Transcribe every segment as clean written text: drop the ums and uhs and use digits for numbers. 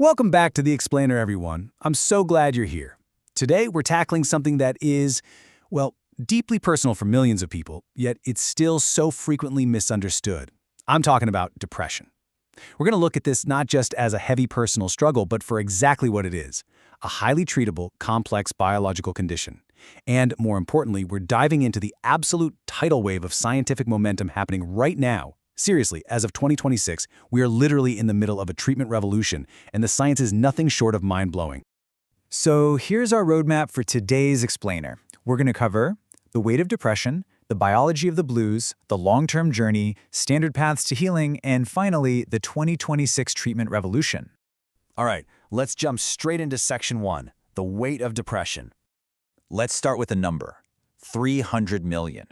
Welcome back to The Explainer, everyone. I'm so glad you're here. Today, we're tackling something that is, well, deeply personal for millions of people, yet it's still so frequently misunderstood. I'm talking about depression. We're going to look at this not just as a heavy personal struggle, but for exactly what it is, a highly treatable, complex biological condition. And more importantly, we're diving into the absolute tidal wave of scientific momentum happening right now. Seriously, as of 2026, we are literally in the middle of a treatment revolution, and the science is nothing short of mind-blowing. So here's our roadmap for today's Explainer. We're going to cover the weight of depression, the biology of the blues, the long-term journey, standard paths to healing, and finally, the 2026 treatment revolution. All right, let's jump straight into Section 1, the weight of depression. Let's start with a number, 300 million.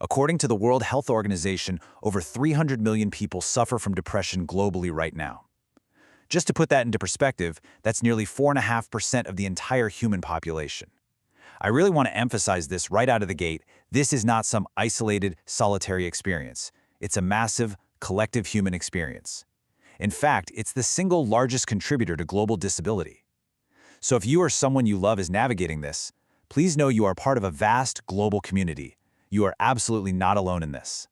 According to the World Health Organization, over 300 million people suffer from depression globally right now. Just to put that into perspective, that's nearly 4.5% of the entire human population. I really want to emphasize this right out of the gate. This is not some isolated, solitary experience. It's a massive, collective human experience. In fact, it's the single largest contributor to global disability. So if you or someone you love is navigating this, please know you are part of a vast global community. You are absolutely not alone in this.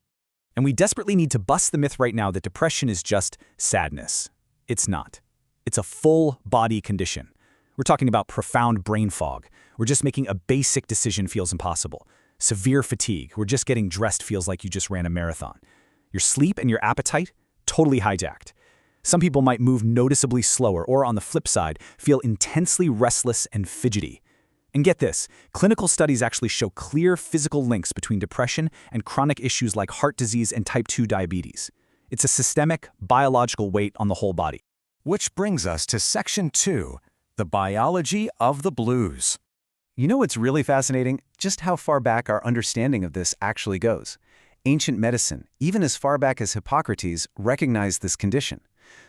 And we desperately need to bust the myth right now that depression is just sadness. It's not. It's a full-body condition. We're talking about profound brain fog. We're just making a basic decision feels impossible. Severe fatigue. We're just getting dressed feels like you just ran a marathon. Your sleep and your appetite, totally hijacked. Some people might move noticeably slower or, on the flip side, feel intensely restless and fidgety. And get this, clinical studies actually show clear physical links between depression and chronic issues like heart disease and type 2 diabetes. It's a systemic, biological weight on the whole body. Which brings us to Section 2, the biology of the blues. You know what's really fascinating? Just how far back our understanding of this actually goes. Ancient medicine, even as far back as Hippocrates, recognized this condition.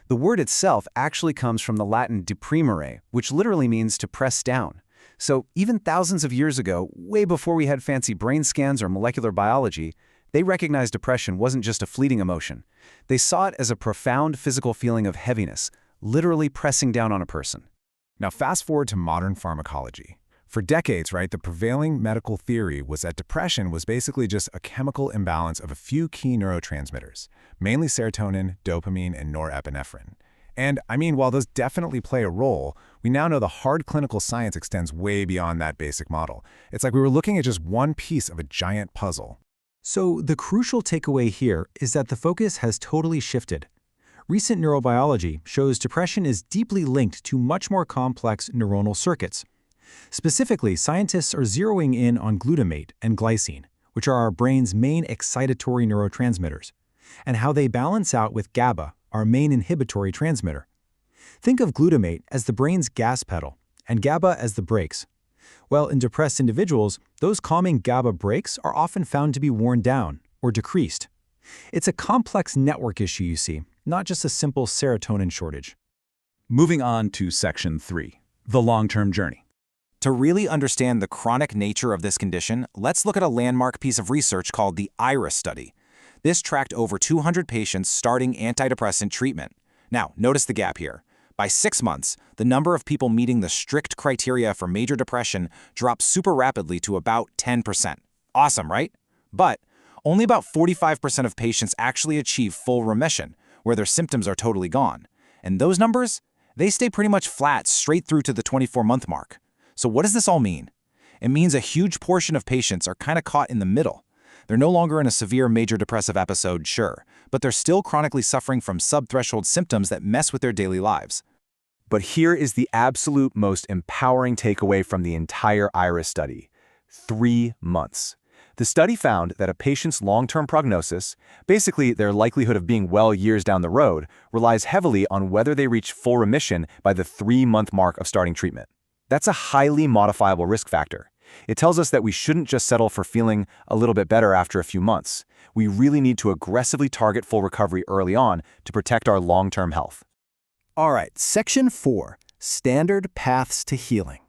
The word itself actually comes from the Latin deprimere, which literally means to press down. So even thousands of years ago, way before we had fancy brain scans or molecular biology, they recognized depression wasn't just a fleeting emotion. They saw it as a profound physical feeling of heaviness, literally pressing down on a person. Now fast forward to modern pharmacology. For decades, the prevailing medical theory was that depression was basically just a chemical imbalance of a few key neurotransmitters, mainly serotonin, dopamine, and norepinephrine. And while those definitely play a role, we now know the hard clinical science extends way beyond that basic model. It's like we were looking at just one piece of a giant puzzle. So the crucial takeaway here is that the focus has totally shifted. Recent neurobiology shows depression is deeply linked to much more complex neuronal circuits. Specifically, scientists are zeroing in on glutamate and glycine, which are our brain's main excitatory neurotransmitters, and how they balance out with GABA, our main inhibitory transmitter. Think of glutamate as the brain's gas pedal and GABA as the brakes. Well, in depressed individuals, those calming GABA brakes are often found to be worn down or decreased. It's a complex network issue, you see, not just a simple serotonin shortage. Moving on to Section 3, the long-term journey. To really understand the chronic nature of this condition, let's look at a landmark piece of research called the IRIS study. This tracked over 200 patients starting antidepressant treatment. Now, notice the gap here. By 6 months, the number of people meeting the strict criteria for major depression dropped super rapidly to about 10%. Awesome, right? But only about 45% of patients actually achieve full remission, where their symptoms are totally gone. And those numbers, they stay pretty much flat straight through to the 24-month mark. So what does this all mean? It means a huge portion of patients are kind of caught in the middle. They're no longer in a severe major depressive episode, sure, but they're still chronically suffering from subthreshold symptoms that mess with their daily lives. But here is the absolute most empowering takeaway from the entire IRIS study: 3 months. The study found that a patient's long-term prognosis, basically their likelihood of being well years down the road, relies heavily on whether they reach full remission by the 3-month mark of starting treatment. That's a highly modifiable risk factor. It tells us that we shouldn't just settle for feeling a little bit better after a few months. We really need to aggressively target full recovery early on to protect our long-term health. All right, Section 4, Standard Paths to Healing.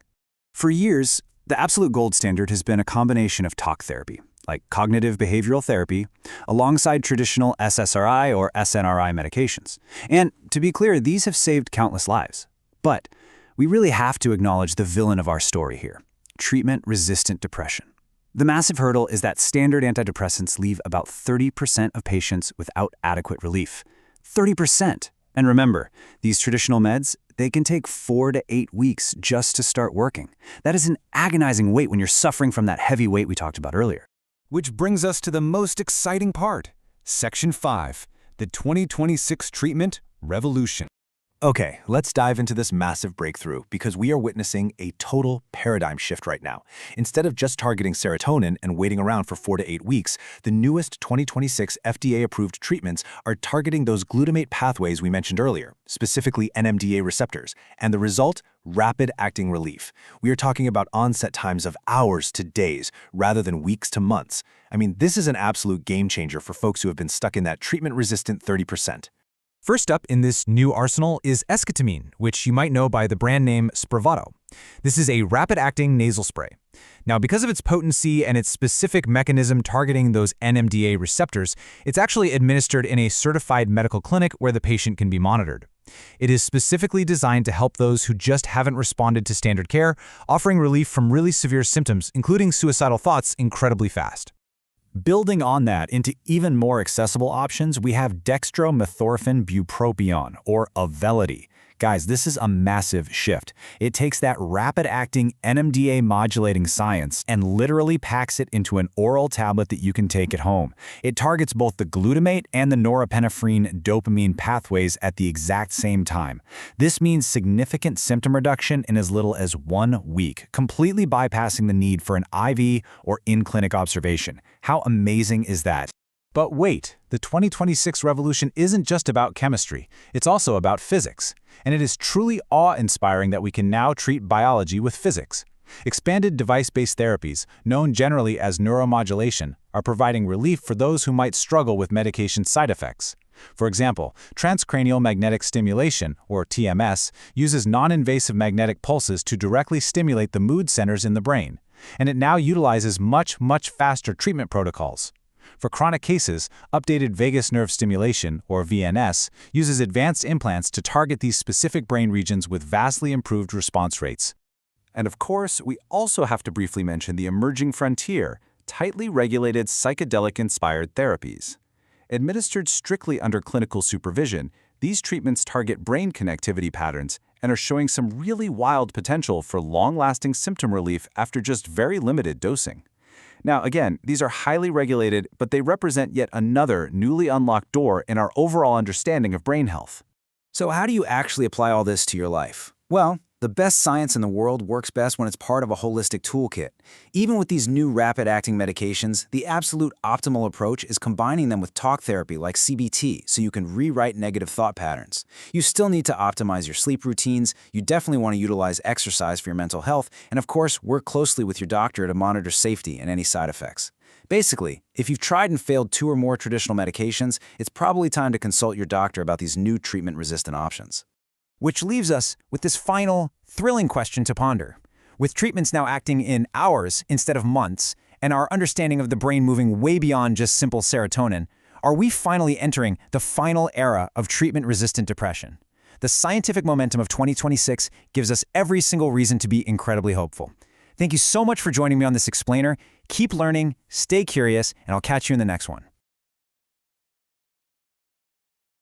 For years, the absolute gold standard has been a combination of talk therapy, like cognitive behavioral therapy, alongside traditional SSRI or SNRI medications. And to be clear, these have saved countless lives. But we really have to acknowledge the villain of our story here: treatment-resistant depression. The massive hurdle is that standard antidepressants leave about 30% of patients without adequate relief. 30%! And remember, these traditional meds, they can take 4 to 8 weeks just to start working. That is an agonizing wait when you're suffering from that heavy weight we talked about earlier. Which brings us to the most exciting part, Section 5, the 2026 Treatment Revolution. Okay, let's dive into this massive breakthrough because we are witnessing a total paradigm shift right now. Instead of just targeting serotonin and waiting around for 4 to 8 weeks, the newest 2026 FDA-approved treatments are targeting those glutamate pathways we mentioned earlier, specifically NMDA receptors, and the result? Rapid-acting relief. We are talking about onset times of hours to days rather than weeks to months. I mean, this is an absolute game-changer for folks who have been stuck in that treatment-resistant 30%. First up in this new arsenal is esketamine, which you might know by the brand name Spravato. This is a rapid-acting nasal spray. Now, because of its potency and its specific mechanism targeting those NMDA receptors, it's actually administered in a certified medical clinic where the patient can be monitored. It is specifically designed to help those who just haven't responded to standard care, offering relief from really severe symptoms, including suicidal thoughts, incredibly fast. Building on that into even more accessible options, we have dextromethorphan bupropion, or Auvelity. Guys, this is a massive shift. It takes that rapid-acting NMDA modulating science and literally packs it into an oral tablet that you can take at home. It targets both the glutamate and the norepinephrine dopamine pathways at the exact same time. This means significant symptom reduction in as little as 1 week, completely bypassing the need for an IV or in-clinic observation. How amazing is that? But wait, the 2026 revolution isn't just about chemistry, it's also about physics. And it is truly awe-inspiring that we can now treat biology with physics. Expanded device-based therapies, known generally as neuromodulation, are providing relief for those who might struggle with medication side effects. For example, transcranial magnetic stimulation, or TMS, uses non-invasive magnetic pulses to directly stimulate the mood centers in the brain. And it now utilizes much faster treatment protocols. For chronic cases, updated vagus nerve stimulation, or VNS, uses advanced implants to target these specific brain regions with vastly improved response rates. And of course, we also have to briefly mention the emerging frontier, tightly regulated psychedelic-inspired therapies. Administered strictly under clinical supervision, these treatments target brain connectivity patterns and are showing some really wild potential for long-lasting symptom relief after just very limited dosing. Now, again, these are highly regulated, but they represent yet another newly unlocked door in our overall understanding of brain health. So how do you actually apply all this to your life? Well, the best science in the world works best when it's part of a holistic toolkit. Even with these new rapid-acting medications, the absolute optimal approach is combining them with talk therapy like CBT so you can rewrite negative thought patterns. You still need to optimize your sleep routines, you definitely want to utilize exercise for your mental health, and of course, work closely with your doctor to monitor safety and any side effects. Basically, if you've tried and failed 2 or more traditional medications, it's probably time to consult your doctor about these new treatment-resistant options. Which leaves us with this final, thrilling question to ponder. With treatments now acting in hours instead of months, and our understanding of the brain moving way beyond just simple serotonin, are we finally entering the final era of treatment-resistant depression? The scientific momentum of 2026 gives us every single reason to be incredibly hopeful. Thank you so much for joining me on this explainer. Keep learning, stay curious, and I'll catch you in the next one.